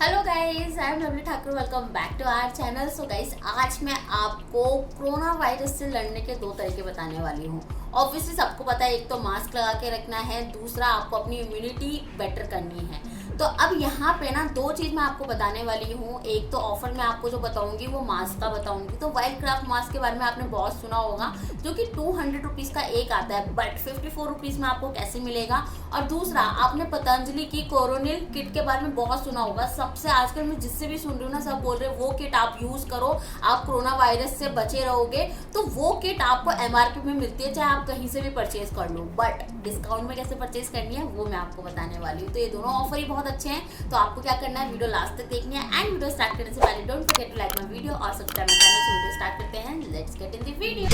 Hello guys, I am Lovely Thakur. Welcome back to our channel. So guys, आज मैं आपको corona virus से लड़ने के दो तरीके बताने वाली हूँ। ऑब्वियसली सबको पता है, एक तो मास्क लगा के रखना है, दूसरा आपको अपनी इम्यूनिटी बेटर करनी है। तो अब यहाँ पे ना दो चीज़ मैं आपको बताने वाली हूँ। एक तो ऑफर में आपको जो बताऊंगी वो मास्क का बताऊंगी। तो वाइल्ड क्राफ्ट मास्क के बारे में आपने बहुत सुना होगा, जो कि 200 रुपीज़ का एक आता है, बट 54 रुपीज़ में आपको कैसे मिलेगा। और दूसरा, आपने पतंजलि की कोरोनिल किट के बारे में बहुत सुना होगा। सबसे आजकल मैं जिससे भी सुन रही हूँ ना, सब बोल रहे हैं वो किट आप यूज़ करो, आप कोरोना वायरस से बचे रहोगे। तो वो किट आपको MRP में मिलती है, चाहे आप कहीं से भी परचेज कर लो, बट डिस्काउंट में कैसे परचेज करनी है वो मैं आपको बताने वाली हूँ। तो ये दोनों ऑफर ही बहुत अच्छे हैं। तो आपको क्या करना है, वीडियो लास्ट तक देखनी है। एंड वीडियो स्टार्ट करने से पहले don't forget to like my video और subscribe my channel. Video start करते हैं, let's get in the video.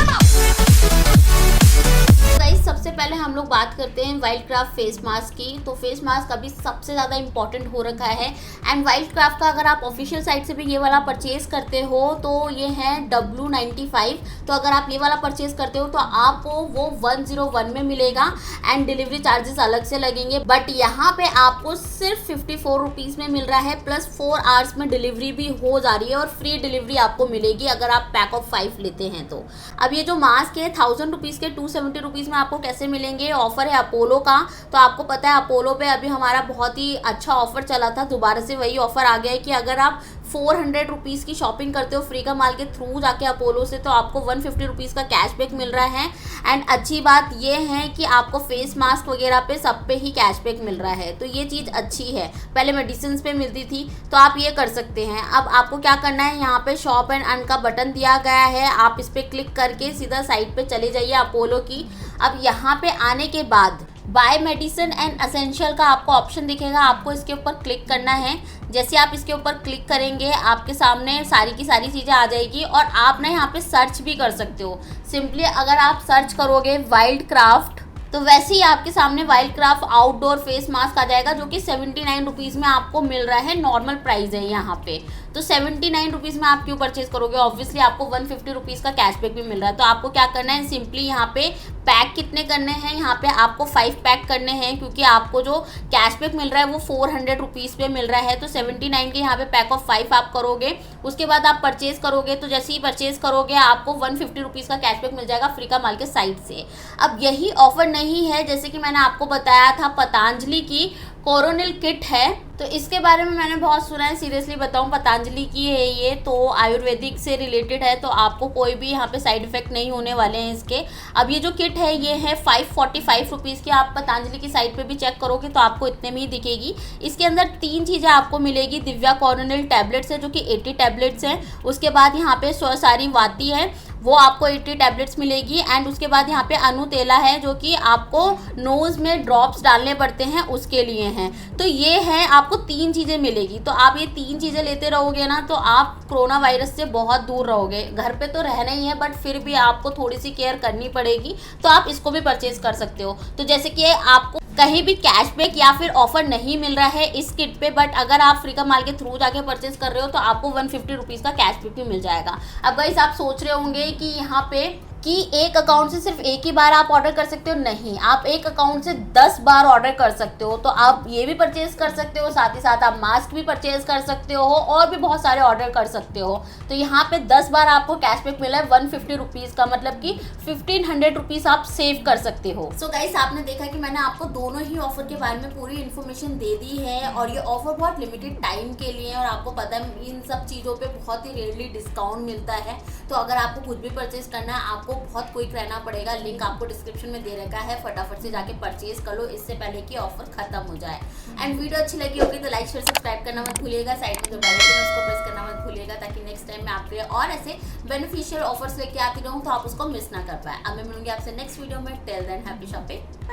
Guys, सबसे पहले हम लोग बात करते हैं वाइल्ड क्राफ्ट फेस मास्क की। तो फेस मास्क अभी सबसे ज़्यादा इंपॉर्टेंट हो रखा है। एंड वाइल्ड क्राफ्ट का अगर आप ऑफिशियल साइट से भी ये वाला परचेज करते हो तो ये है W95। तो अगर आप ये वाला परचेज करते हो तो आपको वो 101 में मिलेगा एंड डिलीवरी चार्जेस अलग से लगेंगे। बट यहाँ पे आपको सिर्फ 54 रुपीज़ में मिल रहा है, प्लस 4 आवर्स में डिलीवरी भी हो जा रही है और फ्री डिलीवरी आपको मिलेगी अगर आप पैक ऑफ 5 लेते हैं तो। अब ये जो मास्क है 1000 रुपीज़ के 270 रुपीज़ में आपको कैसे मिलेंगे। ऑफर है अपोलो का। तो आपको पता है अपोलो पे अभी हमारा बहुत ही अच्छा ऑफर चला था, दोबारा से वही ऑफर आ गया है कि अगर आप 400 रुपीज़ की शॉपिंग करते हो फ्री का माल के थ्रू जाके अपोलो से, तो आपको 150 रुपीज़ का कैशबैक मिल रहा है। एंड अच्छी बात ये है कि आपको फेस मास्क वगैरह पे सब पे ही कैशबैक मिल रहा है, तो ये चीज़ अच्छी है। पहले मेडिसिन पे मिलती थी, तो आप ये कर सकते हैं। अब आपको क्या करना है, यहाँ पे शॉप एंड अर्न का बटन दिया गया है, आप इस पर क्लिक करके सीधा साइट पे चले जाइए अपोलो की। अब यहाँ पे आने के बाद बाय मेडिसिन एंड असेंशियल का आपको ऑप्शन दिखेगा, आपको इसके ऊपर क्लिक करना है। जैसे आप इसके ऊपर क्लिक करेंगे आपके सामने सारी की सारी चीज़ें आ जाएगी और आप ना यहाँ पे सर्च भी कर सकते हो। सिंपली अगर आप सर्च करोगे वाइल्ड क्राफ्ट, तो वैसे ही आपके सामने Wildcraft outdoor face mask आ जाएगा, जो कि 79 रुपीज़ में आपको मिल रहा है। नॉर्मल प्राइस है यहाँ पे। तो 79 रुपीज़ में आप क्यों परचेज करोगे, ऑब्वियसली आपको 150 रुपीज़ का कैशबैक भी मिल रहा है। तो आपको क्या करना है, सिंपली यहाँ पे पैक कितने करने हैं, यहाँ पे आपको 5 पैक करने हैं, क्योंकि आपको जो कैशबैक मिल रहा है वो 400 रुपीज़ पे मिल रहा है। तो 79 के यहाँ पे पैक ऑफ 5 आप करोगे, उसके बाद आप परचेज करोगे। तो जैसे ही परचेज करोगे आपको 150 रुपीज़ का कैशबैक मिल जाएगा फ्री का माल के साइड से। अब यही ऑफर नहीं है, जैसे कि मैंने आपको बताया था पतंजलि की कोरोनिल किट है, तो इसके बारे में मैंने बहुत सुना है। सीरियसली बताऊं, पतंजलि की है ये, तो आयुर्वेदिक से रिलेटेड है, तो आपको कोई भी यहाँ पे साइड इफेक्ट नहीं होने वाले हैं इसके। अब ये जो किट है ये है 545 रुपीज़ की। आप पतंजलि की साइट पे भी चेक करोगे तो आपको इतने में ही दिखेगी। इसके अंदर 3 चीज़ें आपको मिलेगी। दिव्या कोरोनिल टैबलेट्स है जो कि 80 टैबलेट्स हैं। उसके बाद यहाँ पे सारी वाती है, वो आपको 80 टैबलेट्स मिलेगी। एंड उसके बाद यहाँ पे अनुतेला है, जो कि आपको नोज़ में ड्रॉप्स डालने पड़ते हैं, उसके लिए हैं। तो ये है, आपको 3 चीज़ें मिलेगी। तो आप ये 3 चीज़ें लेते रहोगे ना, तो आप कोरोना वायरस से बहुत दूर रहोगे। घर पे तो रहना ही है, बट फिर भी आपको थोड़ी सी केयर करनी पड़ेगी। तो आप इसको भी परचेज कर सकते हो। तो जैसे कि आपको कहीं भी कैशबैक या फिर ऑफर नहीं मिल रहा है इस किट पे, बट अगर आप फ्री का माल के थ्रू जाके परचेज कर रहे हो तो आपको 150 रुपीज़ का कैशबैक भी मिल जाएगा। अब गाइस, आप सोच रहे होंगे कि यहाँ पे कि एक अकाउंट से सिर्फ एक ही बार आप ऑर्डर कर सकते हो। नहीं, आप एक अकाउंट से 10 बार ऑर्डर कर सकते हो। तो आप ये भी परचेज कर सकते हो, साथ ही साथ आप मास्क भी परचेज कर सकते हो और भी बहुत सारे ऑर्डर कर सकते हो। तो यहाँ पे 10 बार आपको कैशबैक मिला है 150 रुपीज़ का, मतलब कि 1500 रुपीज़ आप सेव कर सकते हो। सो गाइस, आपने देखा कि मैंने आपको दोनों ही ऑफर के बारे में पूरी इन्फॉर्मेशन दे दी है, और ये ऑफर बहुत लिमिटेड टाइम के लिए है। और आपको पता है इन सब चीज़ों पे बहुत ही रेयरली डिस्काउंट मिलता है। तो अगर आपको कुछ भी परचेज करना है, आपको बहुत क्विक रहना पड़ेगा। लिंक आपको डिस्क्रिप्शन में दे रखा है, फटाफट से जाके परचेज कर लो, इससे पहले कि ऑफर खत्म हो जाए। एंड वीडियो अच्छी लगी होगी तो लाइक शेयर सब्सक्राइब करना मत भूलिएगा। साइड में जो बेल आइकन है उसको प्रेस करना मत भूलिएगा, ताकि नेक्स्ट टाइम मैं आपके लिए और ऐसे बेनिफिशियल ऑफर्स लेके आती रहूँ, तो आप उसको मिस ना कर पाए। अब मैं मिलूंगी आपसे नेक्स्ट वीडियो में। Till than happy shopping.